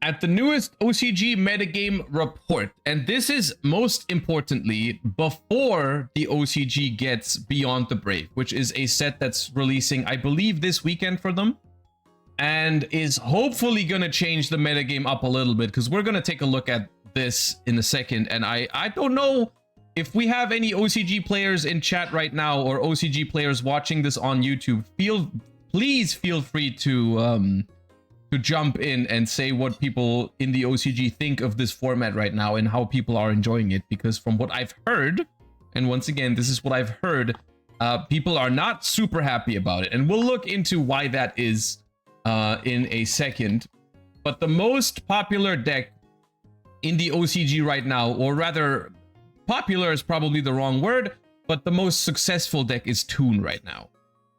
at the newest OCG Metagame Report. And this is most importantly before the OCG gets Beyond the Brave, which is a set that's releasing, I believe, this weekend for them. And is hopefully going to change the metagame up a little bit, because we're going to take a look at this in a second. And I don't know if we have any OCG players in chat right now or OCG players watching this on YouTube. Please feel free to jump in and say what people in the OCG think of this format right now and how people are enjoying it. Because from what I've heard, and once again, this is what I've heard, people are not super happy about it. And we'll look into why that is in a second. But the most popular deck in the OCG right now, or rather, popular is probably the wrong word, but the most successful deck is Toon right now.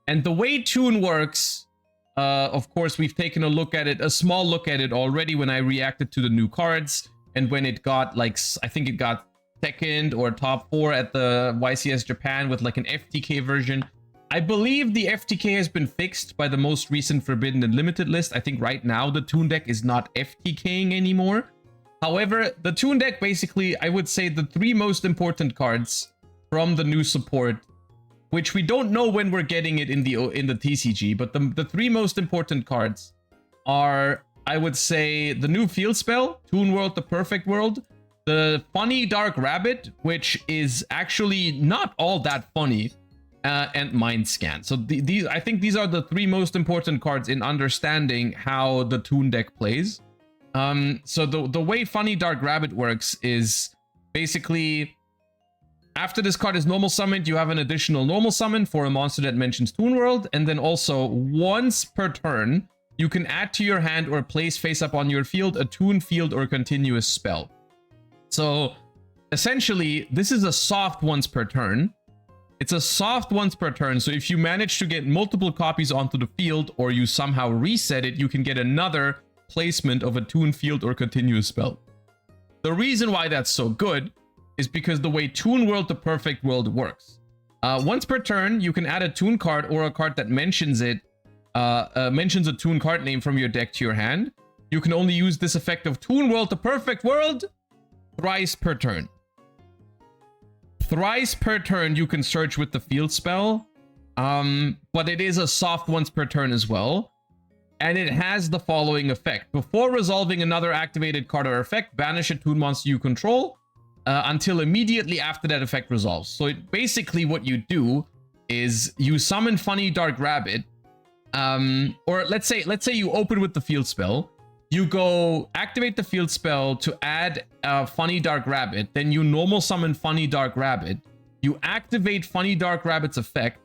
And the way Toon works, of course, we've taken a small look at it already when I reacted to the new cards, and when it got, like, I think it got second or top 4 at the YCS Japan with like an FTK version. I believe the FTK has been fixed by the most recent Forbidden and Limited list. I think right now the Toon deck is not FTKing anymore. However, the Toon deck, basically, I would say the 3 most important cards from the new support, which we don't know when we're getting it in the TCG, but the 3 most important cards are, I would say, the new field spell, Toon World, the Perfect World, the funny Dark Rabbit, which is actually not all that funny, and Mind Scan. So I think these are the 3 most important cards in understanding how the Toon deck plays. So the way Funny Dark Rabbit works is basically, after this card is normal summoned, you have an additional normal summon for a monster that mentions Toon World, and then also once per turn, you can add to your hand or place face up on your field a Toon field or continuous spell. So essentially, this is a soft once per turn. It's a soft once per turn, so if you manage to get multiple copies onto the field, or you somehow reset it, you can get another placement of a Toon field or continuous spell. The reason why that's so good is because the way Toon World, the Perfect World works. Once per turn, you can add a Toon card or a card that mentions it, mentions a Toon card name from your deck to your hand. You can only use this effect of Toon World, the Perfect World, thrice per turn. Thrice per turn, you can search with the field spell, but it is a soft once per turn as well. And it has the following effect. Before resolving another activated card or effect, banish a Toon monster you control until immediately after that effect resolves. So basically what you do is you summon Funny Dark Rabbit, or let's say you open with the field spell. You go activate the field spell to add Funny Dark Rabbit, then you normal summon Funny Dark Rabbit. You activate Funny Dark Rabbit's effect.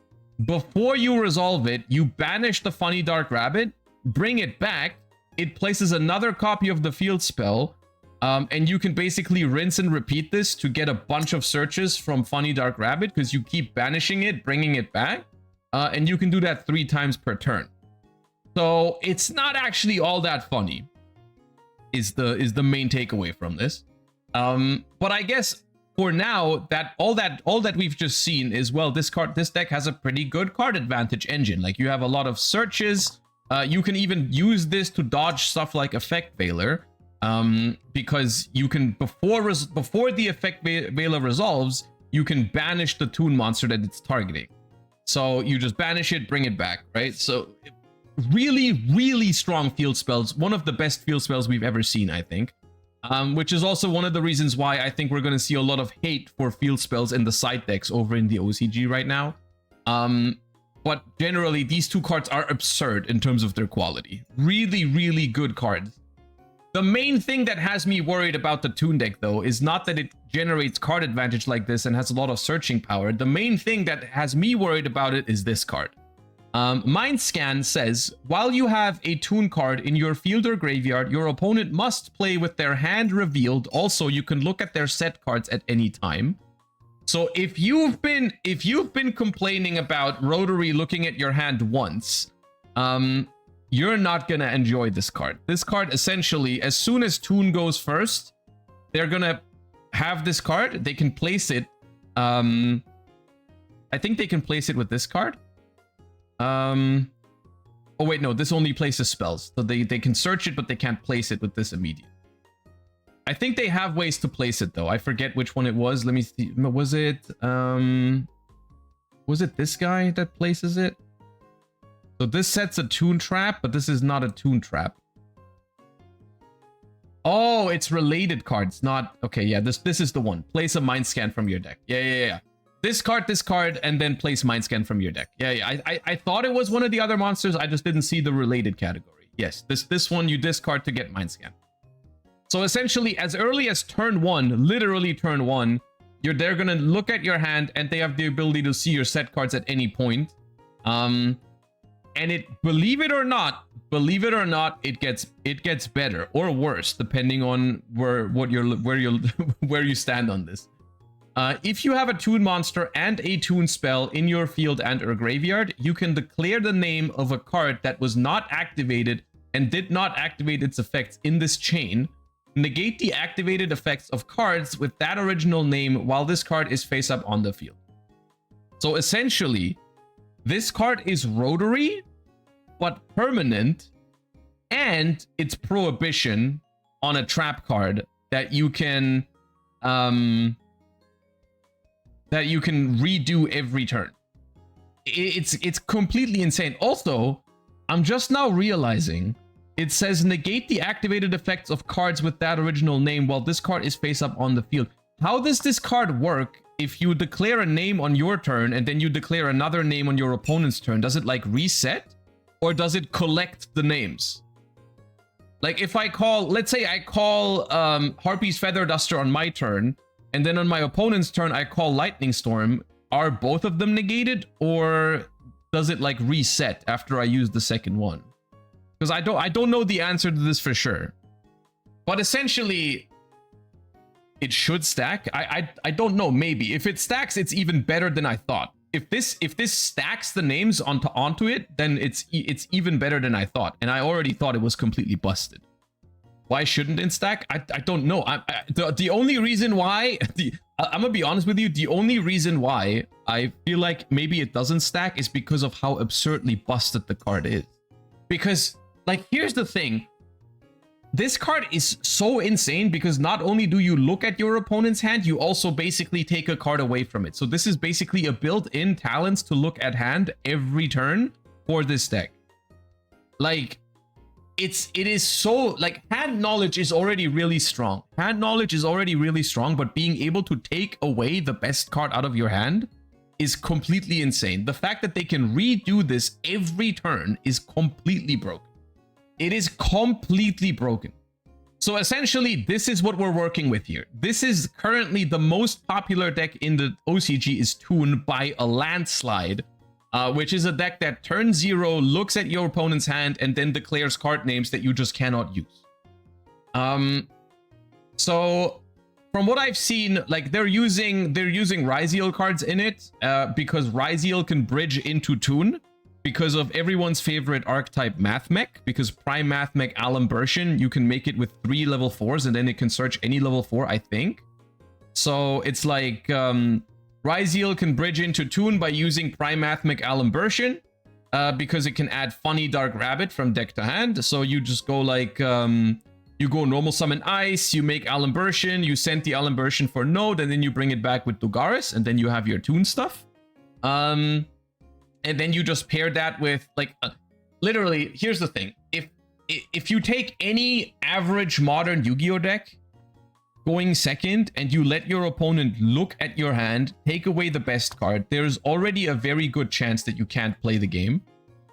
Before you resolve it, you banish the Funny Dark Rabbit, bring it back, it places another copy of the field spell, and you can basically rinse and repeat this to get a bunch of searches from Funny Dark Rabbit, because you keep banishing it, bringing it back, and you can do that 3 times per turn. So it's not actually all that funny, is the main takeaway from this. But I guess for now, all that we've just seen is, well, this deck has a pretty good card advantage engine. Like, you have a lot of searches. You can even use this to dodge stuff like Effect Veiler, because you can, before the Effect Veiler resolves, you can banish the Toon monster that it's targeting. So you just banish it, bring it back, right? So really, really strong field spells. One of the best field spells we've ever seen, I think. Which is also one of the reasons why I think we're going to see a lot of hate for field spells in the side decks over in the OCG right now. But generally, these 2 cards are absurd in terms of their quality. Really, really good cards. The main thing that has me worried about the Toon deck, though, is not that it generates card advantage like this and has a lot of searching power. The main thing that has me worried about it is this card. Mind Scan says, while you have a Toon card in your field or graveyard, your opponent must play with their hand revealed. Also, you can look at their set cards at any time. So if you've been complaining about Rotary looking at your hand once, you're not gonna enjoy this card. This card, essentially, as soon as Toon goes first, they're gonna have this card. They can place it. I think they can place it with this card. Oh wait, no, this only places spells. So they can search it, but they can't place it with this immediate. I think they have ways to place it though. I forget which one it was. Let me see. Was it this guy that places it? So this sets a toon trap, but this is not a toon trap. Oh, it's related cards, not... Okay, yeah, this is the one. Place a mind scan from your deck. Yeah. This card, and then place mind scan from your deck. Yeah. I thought it was one of the other monsters. I just didn't see the related category. Yes, this one you discard to get mind scan. So essentially, as early as turn 1, literally turn 1, they're gonna look at your hand, and they have the ability to see your set cards at any point. And believe it or not, it gets better or worse depending on where you stand on this. If you have a toon monster and a toon spell in your field and or graveyard, you can declare the name of a card that was not activated and did not activate its effects in this chain. Negate the activated effects of cards with that original name while this card is face up on the field. So essentially, this card is rotary, but permanent, and it's prohibition on a trap card that you can redo every turn. It's completely insane. Also, I'm just now realizing it says negate the activated effects of cards with that original name while this card is face up on the field. How does this card work if you declare a name on your turn and then you declare another name on your opponent's turn? Does it like reset, or does it collect the names? Like if I call, let's say I call Harpy's Feather Duster on my turn, and then on my opponent's turn I call Lightning Storm, are both of them negated, or does it like reset after I use the second one? Because I don't know the answer to this for sure. But essentially, it should stack. I don't know, maybe. If it stacks, it's even better than I thought. If this stacks the names onto it, then it's even better than I thought. And I already thought it was completely busted. Why shouldn't it stack? I don't know. The only reason why... I'm gonna be honest with you. The only reason why I feel like maybe it doesn't stack is because of how absurdly busted the card is. Because, like, here's the thing. This card is so insane because not only do you look at your opponent's hand, you also basically take a card away from it. So this is basically a built-in talents to look at hand every turn for this deck. Like, it is so, like, hand knowledge is already really strong. Hand knowledge is already really strong, but being able to take away the best card out of your hand is completely insane. The fact that they can redo this every turn is completely broken. It is completely broken. So essentially, this is what we're working with here. This is currently the most popular deck in the OCG is Toon by a landslide, which is a deck that turns 0, looks at your opponent's hand, and then declares card names that you just cannot use. So from what I've seen, like they're using Ryziel cards in it because Ryziel can bridge into Toon. Because of everyone's favorite archetype Math Mech, because Prime Math Mech Alimbertion, you can make it with 3 level 4s and then it can search any level 4, I think. So it's like Ryziel can bridge into Toon by using Prime Math Mech Alimbertion because it can add Funny Dark Rabbit from deck to hand. So you just go like, you go normal summon Ice, you make Alimbertion, you send the Alimbertion for Node, and then you bring it back with Dugaris, and then you have your Toon stuff. And then you just pair that with, like, literally, here's the thing. If you take any average modern Yu-Gi-Oh deck going second and you let your opponent look at your hand, take away the best card, there's already a very good chance that you can't play the game.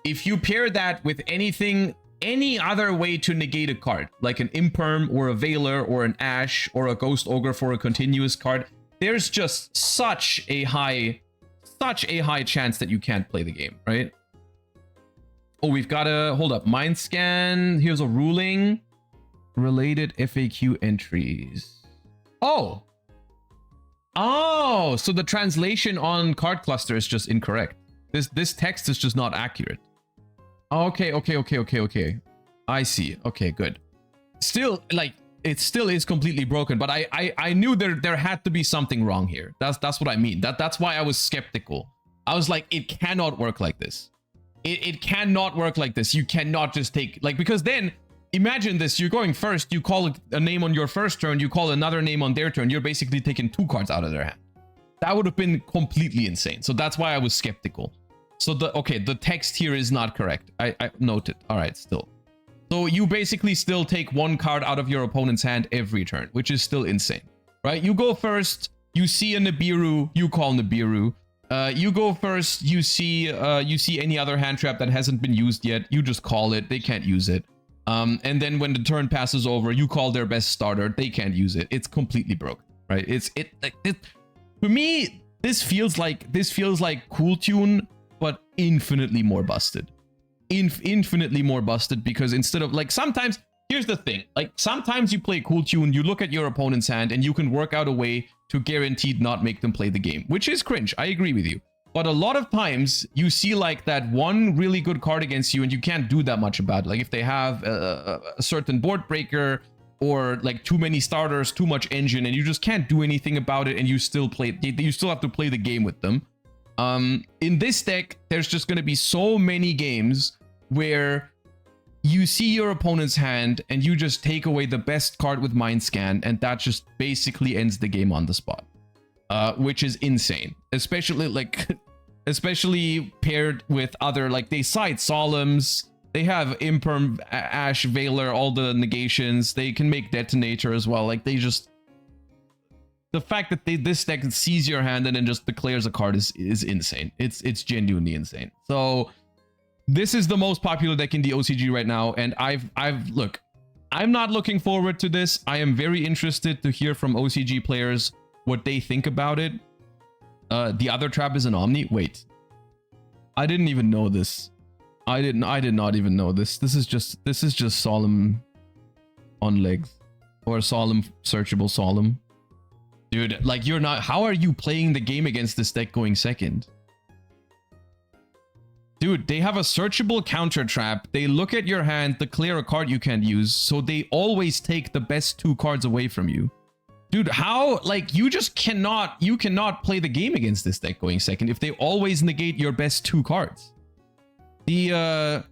If you pair that with anything, any other way to negate a card, like an Imperm or a Veiler or an Ash or a Ghost Ogre for a continuous card, there's just such a high chance that you can't play the game, right? Oh, we've got to hold up. Mind scan. Here's a ruling. Related FAQ entries. Oh, so the translation on card cluster is just incorrect. This text is just not accurate. Okay. I see. Okay, good. Still, like, it still is completely broken, but I knew there had to be something wrong here. That's what I mean. That's why I was skeptical. I was like, it cannot work like this. It cannot work like this. You cannot just take, like, because then imagine this, you're going first, you call a name on your first turn, you call another name on their turn, you're basically taking 2 cards out of their hand. That would have been completely insane. So that's why I was skeptical. So the text here is not correct. I noted. All right, still. So you basically still take 1 card out of your opponent's hand every turn, which is still insane, right? You go first, you see a Nibiru, you call Nibiru. You go first, you see any other hand trap that hasn't been used yet, you just call it, they can't use it. And then when the turn passes over, you call their best starter, they can't use it. It's completely broken, right? To me, this feels like Cool Tune, but infinitely more busted. Infinitely more busted, because instead of, like, sometimes, here's the thing, like, sometimes you play Cool Tune, you look at your opponent's hand and you can work out a way to guaranteed not make them play the game, which is cringe. I agree with you. But a lot of times you see like that one really good card against you and you can't do that much about it. Like if they have a certain board breaker or like too many starters, too much engine, and you just can't do anything about it, and you still have to play the game with them. In this deck, there's just going to be so many games where you see your opponent's hand and you just take away the best card with Mind Scan, and that just basically ends the game on the spot, which is insane. Especially paired with other, like, they side Solemns, they have Imperm, Ash, Veiler, all the negations, they can make Detonator as well. Like, they just, the fact that this deck sees your hand and then just declares a card is insane. It's genuinely insane. So this is the most popular deck in the OCG right now, and look, I'm not looking forward to this. I am very interested to hear from OCG players what they think about it. The other trap is an Omni. Wait, I didn't even know this. I did not even know this. This is just Solemn on legs, or Solemn searchable Solemn. Dude, like, you're not, how are you playing the game against this deck going second? Dude, they have a searchable counter trap. They look at your hand, declare a card you can't use, so they always take the best 2 cards away from you. Dude, how, like, you cannot play the game against this deck going second if they always negate your best 2 cards. The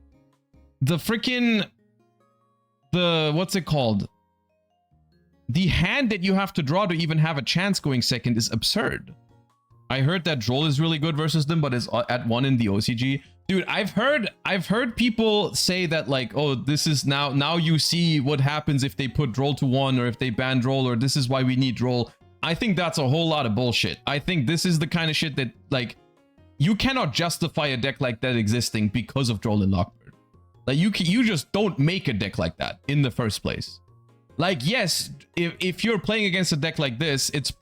what's it called? The hand that you have to draw to even have a chance going second is absurd. I heard that Droll is really good versus them, but is at 1 in the OCG. Dude, I've heard people say that, like, oh, this is now you see what happens if they put Droll to 1, or if they ban Droll, or this is why we need Droll. I think that's a whole lot of bullshit. I think this is the kind of shit that, like, you cannot justify a deck like that existing because of Droll and Lockbird. Like, you just don't make a deck like that in the first place. Like, yes, if you're playing against a deck like this, it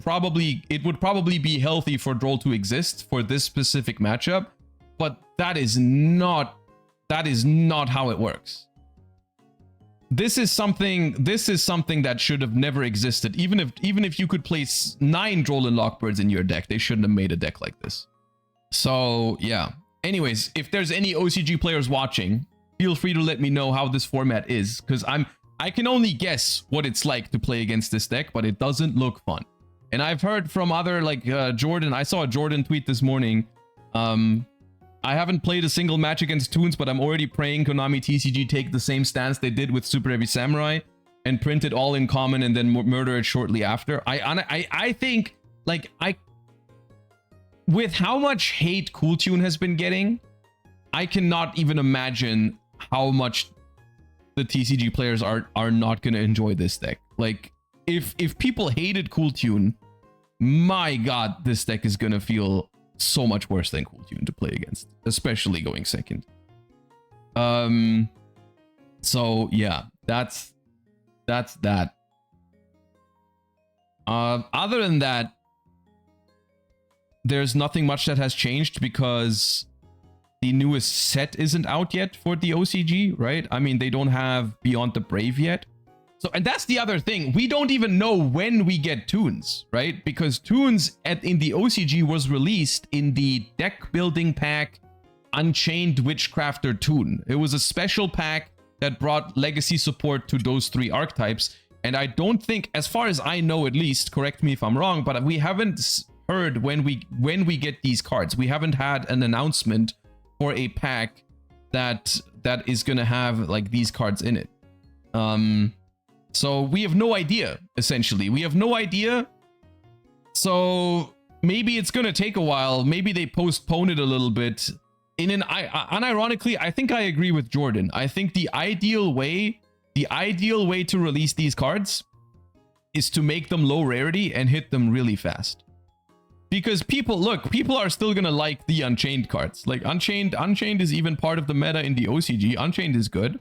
would probably be healthy for Droll to exist for this specific matchup, but that is not how it works. This is something that should have never existed. Even if you could place 9 Droll and Lockbirds in your deck, they shouldn't have made a deck like this. So yeah. Anyways, if there's any OCG players watching, feel free to let me know how this format is, because I can only guess what it's like to play against this deck, but it doesn't look fun. And I've heard from other, like, Jordan. I saw a Jordan tweet this morning. I haven't played a single match against Toons, but I'm already praying Konami TCG take the same stance they did with Super Heavy Samurai and print it all in common and then murder it shortly after. I think, like, with how much hate Cool Tune has been getting, I cannot even imagine how much the TCG players are not going to enjoy this deck. Like, if people hated Cool Tune, my god, this deck is going to feel so much worse than Cool Tune to play against, especially going second. So yeah, that's that. Other than that, there's nothing much that has changed, because the newest set isn't out yet for the OCG, right? I mean, they don't have Beyond the Brave yet. So, and that's the other thing. We don't even know when we get Toons, right? Because Toons in the OCG was released in the deck building pack Unchained Witchcrafter Toon. It was a special pack that brought legacy support to those 3 archetypes. And I don't think, as far as I know at least, correct me if I'm wrong, but we haven't heard when we get these cards. We haven't had an announcement for a pack that is gonna have like these cards in it. So we have no idea, essentially. We have no idea. So maybe it's gonna take a while. Maybe they postpone it a little bit. Unironically, I think I agree with Jordan. I think the ideal way to release these cards is to make them low rarity and hit them really fast. Because people are still gonna like the Unchained cards. Like Unchained is even part of the meta in the OCG. Unchained is good.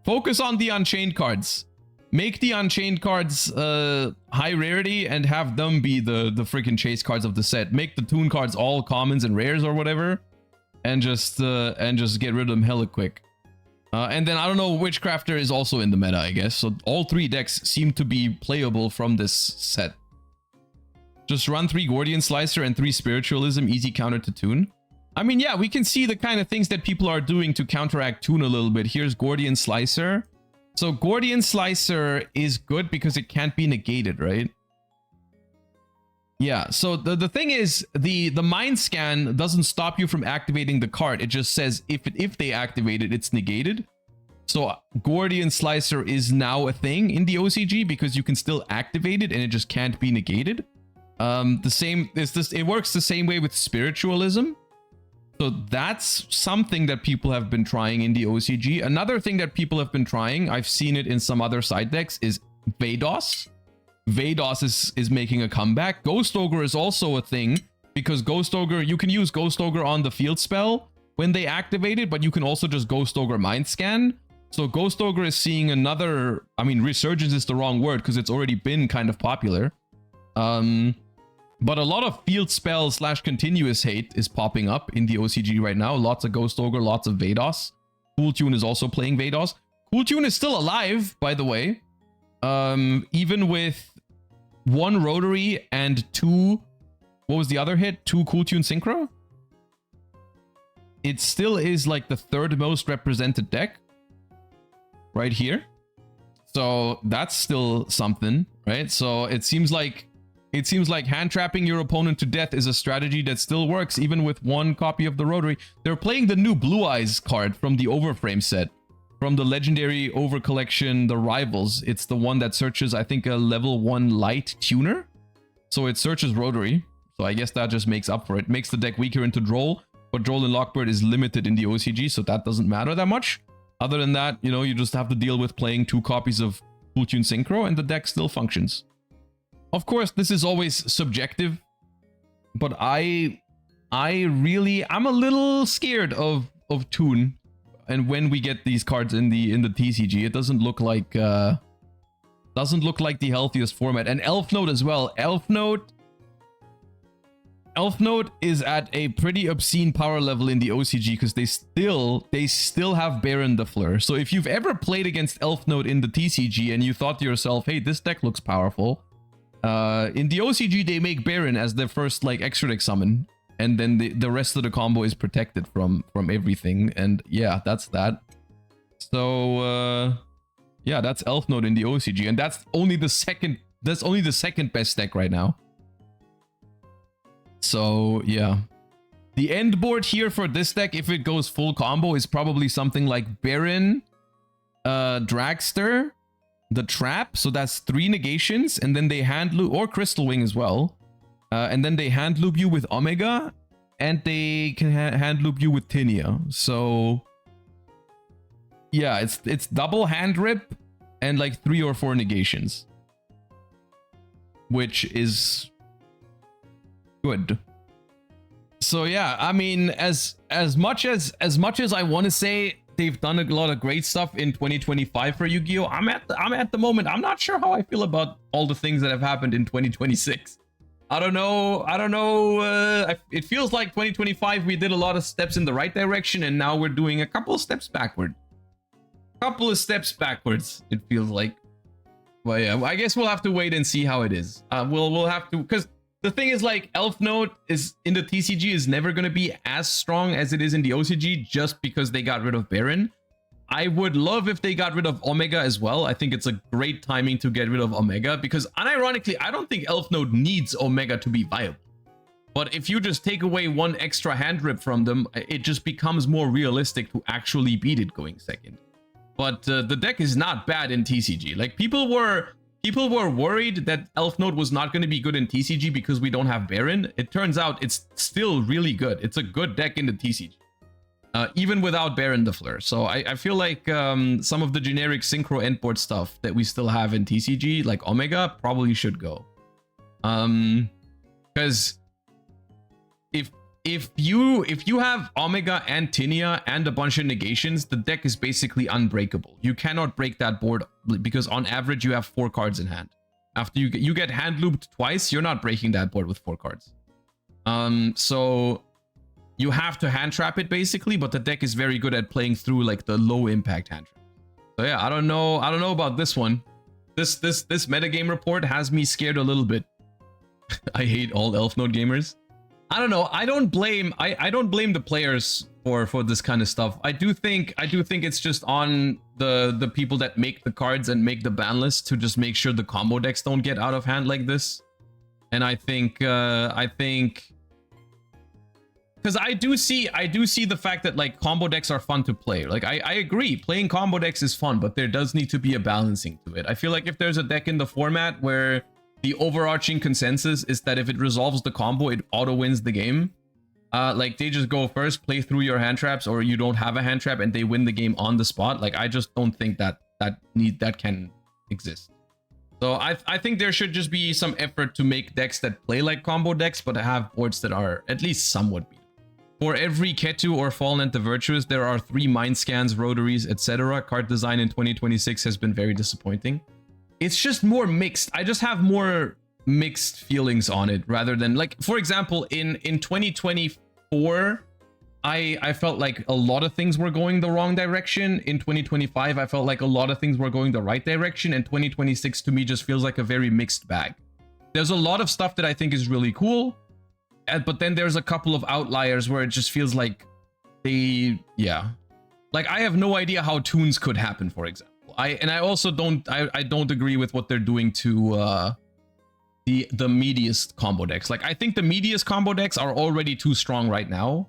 Focus on the Unchained cards. Make the Unchained cards high rarity and have them be the freaking chase cards of the set. Make the Toon cards all commons and rares or whatever, and just get rid of them hella quick. And then I don't know, Witchcrafter is also in the meta, I guess. So all 3 decks seem to be playable from this set. Just run 3 Gordian Slicer and 3 Spiritualism, easy counter to Toon. I mean, yeah, we can see the kind of things that people are doing to counteract Toon a little bit. Here's Gordian Slicer. So Gordian Slicer is good because it can't be negated, right? Yeah, so the thing is, the Mind Scan doesn't stop you from activating the card. It just says if they activate it, it's negated. So Gordian Slicer is now a thing in the OCG because you can still activate it and it just can't be negated. It works the same way with Spiritualism. So that's something that people have been trying in the OCG. Another thing that people have been trying, I've seen it in some other side decks, is Vados. Vados is making a comeback. Ghost Ogre is also a thing because Ghost Ogre, you can use Ghost Ogre on the field spell when they activate it, but you can also just Ghost Ogre Mind Scan. So Ghost Ogre is seeing another, I mean, resurgence is the wrong word because it's already been kind of popular. But a lot of field spell / continuous hate is popping up in the OCG right now. Lots of Ghost Ogre, lots of Vados. Cool Tune is also playing Vados. Cool Tune is still alive, by the way. Even with 1 Rotary and 2... What was the other hit? 2 Cool Tune Synchro? It still is like the 3rd most represented deck. Right here. So that's still something, right? So it seems like hand trapping your opponent to death is a strategy that still works even with 1 copy of the Rotary. They're playing the new Blue Eyes card from the Overframe set. From the legendary Over collection, the Rivals. It's the one that searches, I think, a level 1 light tuner. So it searches Rotary. So I guess that just makes up for it. Makes the deck weaker into Droll. But Droll and Lockbird is limited in the OCG, so that doesn't matter that much. Other than that, you know, you just have to deal with playing 2 copies of Cool Tune Synchro and the deck still functions. Of course, this is always subjective, but I'm a little scared of Toon, and when we get these cards in the TCG, it doesn't look like the healthiest format. And Elf Note as well. Elf Note is at a pretty obscene power level in the OCG because they still have Baron the Fleur. So if you've ever played against Elf Note in the TCG and you thought to yourself, hey, this deck looks powerful. In the OCG, they make Baron as their first like extra deck summon, and then the rest of the combo is protected from everything. And yeah, that's that. So yeah, that's Elf Note in the OCG, and that's only the second best deck right now. So yeah, the end board here for this deck, if it goes full combo, is probably something like Baron, Dragster, the Trap, so that's 3 negations, and then they hand loop, or Crystal Wing as well, and then they hand loop you with Omega, and they can hand loop you with Tinia. So yeah, it's double hand rip and like 3 or 4 negations, which is good. So yeah, I mean, as much as I want to say they've done a lot of great stuff in 2025 for Yu-Gi-Oh! I'm at the moment, I'm not sure how I feel about all the things that have happened in 2026. I don't know. It feels like 2025 we did a lot of steps in the right direction, and now we're doing a couple of steps backward. It feels like. But yeah, I guess we'll have to wait and see how it is. We'll have to, because the thing is, like, Elf Note is in the TCG is never going to be as strong as it is in the OCG just because they got rid of Baron. I would love if they got rid of Omega as well. I think it's a great timing to get rid of Omega because, unironically, I don't think Elf Note needs Omega to be viable. But if you just take away one extra hand rip from them, it just becomes more realistic to actually beat it going second. But the deck is not bad in TCG. Like people were worried that Elf Node was not going to be good in TCG because we don't have Baron. It turns out it's still really good. It's a good deck in the TCG, even without Baron the Fleur. So I feel like some of the generic synchro endboard stuff that we still have in TCG, like Omega, probably should go. Because if you have Omega and Tinia and a bunch of negations, the deck is basically unbreakable. You cannot break that board because on average you have 4 cards in hand. After you get hand looped twice, you're not breaking that board with 4 cards. So you have to hand trap it basically, but the deck is very good at playing through like the low impact hand trap. So yeah, I don't know about this one. This metagame report has me scared a little bit. I hate all Elf Node gamers. I don't know. I don't blame the players for this kind of stuff. I do think it's just on the people that make the cards and make the ban list to just make sure the combo decks don't get out of hand like this. And I think because I do see the fact that like combo decks are fun to play. Like I agree, playing combo decks is fun, but there does need to be a balancing to it. I feel like if there's a deck in the format where the overarching consensus is that if it resolves the combo, it auto wins the game. Like they just go first, play through your hand traps, or you don't have a hand trap and they win the game on the spot. Like I just don't think that can exist. So I think there should just be some effort to make decks that play like combo decks, but have boards that are at least somewhat beat. For every Ketu or Fallen and the Virtuous, there are 3 Mind Scans, Rotaries, etc. Card design in 2026 has been very disappointing. It's just more mixed. I just have more mixed feelings on it rather than like, for example, in 2024, I felt like a lot of things were going the wrong direction. In 2025, I felt like a lot of things were going the right direction. And 2026 to me just feels like a very mixed bag. There's a lot of stuff that I think is really cool. But then there's a couple of outliers where it just feels like yeah. Like I have no idea how tunes could happen, for example. I also don't agree with what they're doing to the meatiest combo decks. Like I think the meatiest combo decks are already too strong right now.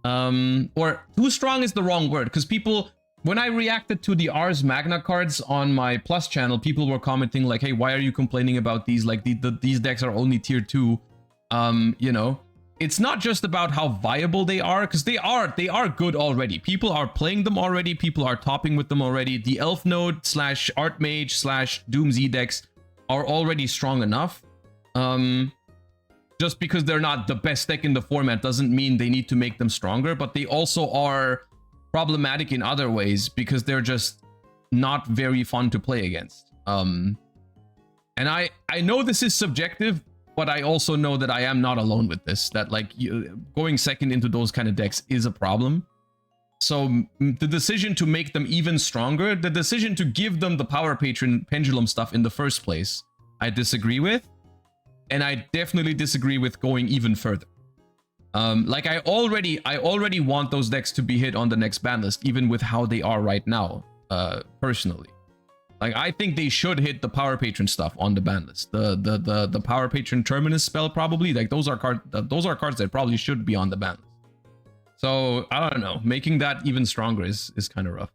Or too strong is the wrong word, because people, when I reacted to the Ars Magna cards on my Plus channel, people were commenting like, hey, why are you complaining about these? Like these decks are only tier 2. You know, it's not just about how viable they are, because they are good already. People are playing them already. People are topping with them already. The Elf Node / Archmage / Doom Z decks are already strong enough. Just because they're not the best deck in the format doesn't mean they need to make them stronger, but they also are problematic in other ways because they're just not very fun to play against. And I know this is subjective, but I also know that I am not alone with this, that like going second into those kind of decks is a problem. So the decision to make them even stronger, the decision to give them the Power Patron Pendulum stuff in the first place, I disagree with. And I definitely disagree with going even further. Like I already want those decks to be hit on the next ban list, even with how they are right now, personally. Like I think they should hit the Power Patron stuff on the ban list. The Power Patron Terminus spell probably, like those are cards that probably should be on the ban list. So I don't know, making that even stronger is kind of rough.